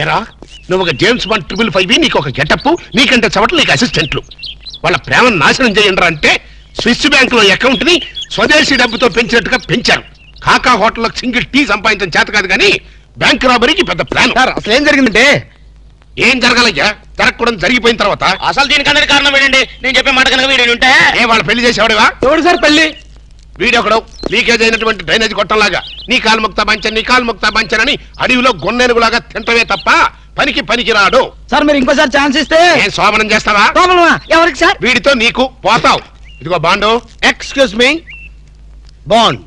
ఏరా నువ్వు ఒక జేమ్స్ బాండ్ 555 నీకు ఒక గెటప్, నీకంటే చవట్లు నీకు అసిస్టెంట్లు. వాళ్ళ ప్రేమను నాశనం చేయండి అంటే స్విస్ బ్యాంక్ లో అకౌంట్ ని స్వదేశీ డబ్బుతో పెంచినట్టుగా పెంచారు. కాకా హోటల్లో సింగిల్ టీ సంపాదించడం చేత కాదు కానీ బ్యాంక్ రాబరీకి పెద్ద ప్లాన్. అసలు ఏం జరిగిందంటే ఏం జరగాలయ్యా? జరగకూడదు జరిగిపోయిన తర్వాత అసలు దీనికన్నా కారణం ఏంటండి? నేను చెప్పే మాట కనుక వీడు ఉంటే వాళ్ళు పెళ్లి చేసేవాడువా? ఎవడు సార్ పెళ్లి? వీడొకడు లీకేజ్ అయినటువంటి డ్రైనేజ్ కొట్టంలాగా నీ కాలు ముక్తా బంచన్ నీ కాలు ముక్తా బంచన్ అని అడవిలో గొన్నెనుగులాగా తింటవే తప్ప పనికి రాడు. సార్ మీరు ఇంకోసారి ఛాన్స్ ఇస్తే ఏం శోభనం చేస్తావా? ఎవరికి సార్? వీడితో నీకు పోతావు. ఇదిగో bond. Excuse me, bond,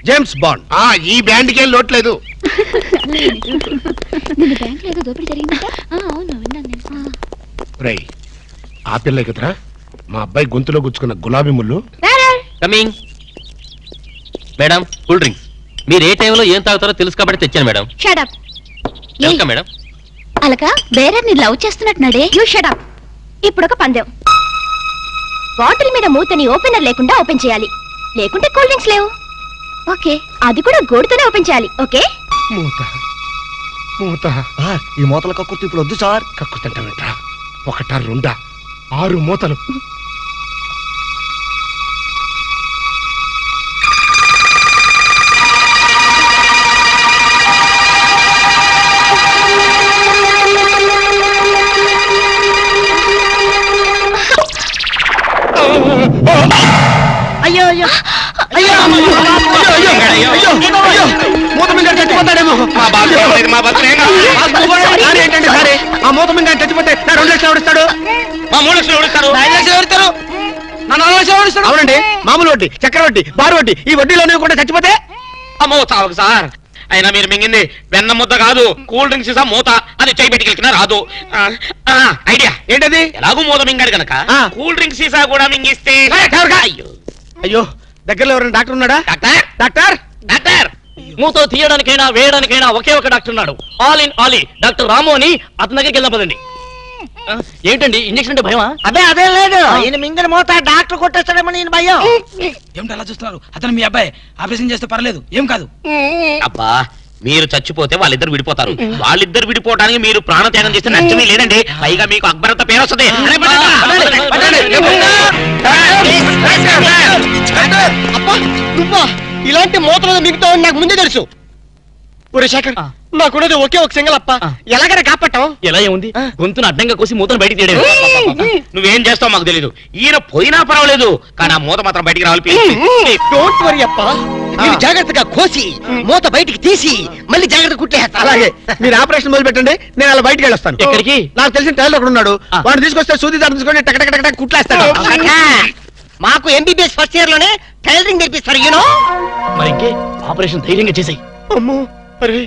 James bond. ఈ బ్యాండ్ కి లోట్లేదు. రేయ్ ఆ పిల్ల కదరా మా అబ్బాయి గొంతులో గుచ్చుకున్న గులాబీ ముళ్ళు. Coming madam, cool drinks. మీరు ఏ టైంలో ఏం తాగుతారో తెలుసు కాబట్టి తెచ్చాను మేడం. షటప్. Welcome madam. అలక బేరర్ని లవ్ చేస్తున్నట్టున్నాడే. You shut up. ఇప్పుడు ఒక పందెం. బాటిల్ మీద మూతని ఓపెనర్ లేకుండా ఓపెన్ చేయాలి, లేకుంటే కూల్ డ్రింక్స్ లేవు. ఓకే, అది కూడా గోడుతోనే ఓపెన్ చేయాలి. ఓకే? మూత ఈ మూతల కక్కుర్తి ఇప్పుడు వద్దు సార్. కక్కుతంటానంట. ఒకటా రెండా 6 మూతలు. అయ్యో అయ్యో అయ్యో మూత మీద చచ్చిపోతాడేమో. ఏంటంటే సరే ఆ మూత మీద చచ్చిపోతే 2 లక్షలు ఎవరిస్తాడు? 3 లక్షలు ఎవరిస్తారు? 5 లక్షలు ఎవరిస్తారు? 4 లక్షలు ఎవరిస్తాడు? అవునండి, మామూలు వడ్డీ, చక్కెర వడ్డీ, బారు వడ్డీ, ఈ వడ్డీలోనే కూడా చచ్చిపోతే అమ్మో చావకు సార్. అయినా మీరు మింగింది వెన్న ముద్ద కాదు, కూల్ డ్రింక్స్ సీసా మూత. అది చేయి పెట్టుకెళ్తున్నా రాదు. ఐడియా ఏంటది? ఎలాగూ మూత మింగాడు కనుక కూల్ డ్రింక్స్ సీసా కూడా మింగిస్తే. అయ్యో దగ్గరలో ఎవరైనా డాక్టర్ ఉన్నాడా? డాక్టర్ డాక్టర్ డాక్టర్ మూతో తీయడానికైనా వేయడానికైనా ఒకే ఒక డాక్టర్ ఉన్నాడు. ఆల్ ఇన్ ఆలీ డాక్టర్ రాము అని. అతని దగ్గరికి వెళ్దాం పదండి. ఏంటండి ఇంజక్షన్ అంటే భయమా? అదే లేదు, ఈయన మింగిన మూత డాక్టర్ కొట్టేస్తాడేమో నేను భయం. ఏమిటి అలా చూస్తున్నారు? అతను మీ అబ్బాయి, ఆపరేషన్ చేస్తే పర్లేదు, ఏం కాదు. అబ్బా మీరు చచ్చిపోతే వాళ్ళిద్దరు విడిపోతారు. వాళ్ళిద్దరు విడిపోవడానికి మీరు ప్రాణత్యాగం చేస్తే నష్టమే లేదండి. పైగా మీకు అక్బరంత పేరు వస్తుంది. ఇలాంటి మూతలు మిగతా నాకు ముందే తెలుసు. ఒరే శేఖర్, నాకున్నది ఒకే ఒక సింగల్ అప్ప, ఎలాగైనా కాపాటం. ఎలా ఏముంది? గొంతును అడ్డంగా కోసి మూతను బయటికి తీయడం. నువ్వేం చేస్తావు మాకు తెలీదు. ఈయన పోయినా పర్వాలేదు, కానీ ఆ మూత మాత్రం బయటికి రావాలి. డోంట్ వరీ అప్ప, జాగ్రత్తగా కోసి మూత బయటికి తీసి మళ్ళీ జాగ్రత్త కుట్టేస్తా. అలాగే మీరు ఆపరేషన్ మొదలు పెట్టండి, నేను అలా బయటికి వెళ్ళొస్తాను. ఎక్కడికి? నాకు తెలిసిన టైలర్ ఒకడు ఉన్నాడు, వాడు తీసుకొస్తే సూది దాన్ని తీసుకొని టక కుట్లేస్తాడు. మాకు ఎంబీబీఎస్ ఫస్ట్ ఇయర్ లోనే టైలరింగ్ నేర్పిస్తారు. యూనో మరి ఇంకే ఆపరేషన్ ధైర్యంగా చేసాయి. అమ్మో అరే,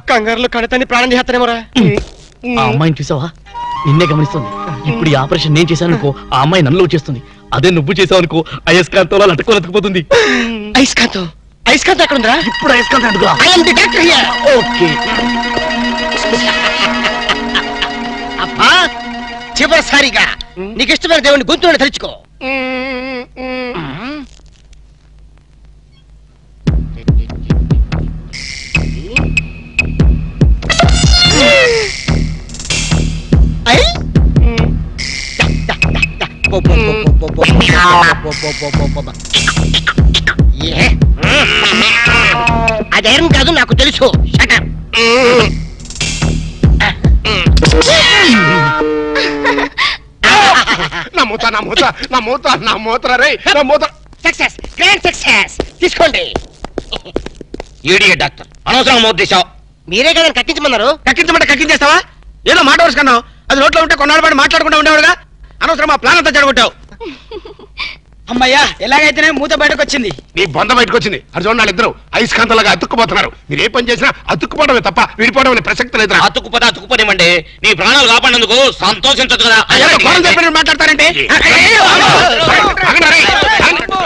కంగారులో కడతాన్ని ప్రాణం చేస్తానేమోరా. ఆ అమ్మాయిని చూసావా? నిన్నే గమనిస్తుంది. ఇప్పుడు ఈ ఆపరేషన్ నేను చేశాను అనుకో, ఆ అమ్మాయి నన్ను చేస్తుంది. అదే నువ్వు చేసావు అనుకో, అయస్కాంతంలో లట్టుకోలేకపోతుంది. అయస్కాంతం? అయస్కాంతం ఎక్కడ ఉందిరా? ఇప్పుడు అయస్కాంతం అడుగురా. ఓకే. అబ్బా చివరిసారిగా నీకు ఇష్టమైన దేవుని గొంతులను తలుచుకో. అదేం కాదు నాకు తెలుసు. తీసుకోండి. ఈడియట్ డాక్టర్, అనవసరంగా మోత తీసావు. మీరే కదా కక్కించమన్నారు. కక్కించమంటే కక్కించేస్తావా? ఏదో మాట వరుసుకున్నావు, అది నోట్లో ఉంటే కొన్నాళ్ళు పాటు మాట్లాడుకుంటూ ఉండేవాడుగా. అనవసరం మా ప్లాన్ అంతా చెడగొట్టావు. అమ్మయ్యా, ఎలాగైతేనే మూత బయటకు వచ్చింది. నీ బొంద బయటకు వచ్చింది. అది చూడండి, వాళ్ళిద్దరు అయస్కాంతలాగా అతుక్కుపోతున్నారు. మీరు ఏ పని చేసినా అతుక్కుపోవడమే తప్ప విడిపోవడం అనే ప్రసక్తి లేదు. అతుక్కుపోనివ్వండి. నీ ప్రాణాలు కాపాడేందుకు సంతోషించదు కదా. మాట్లాడతారంటే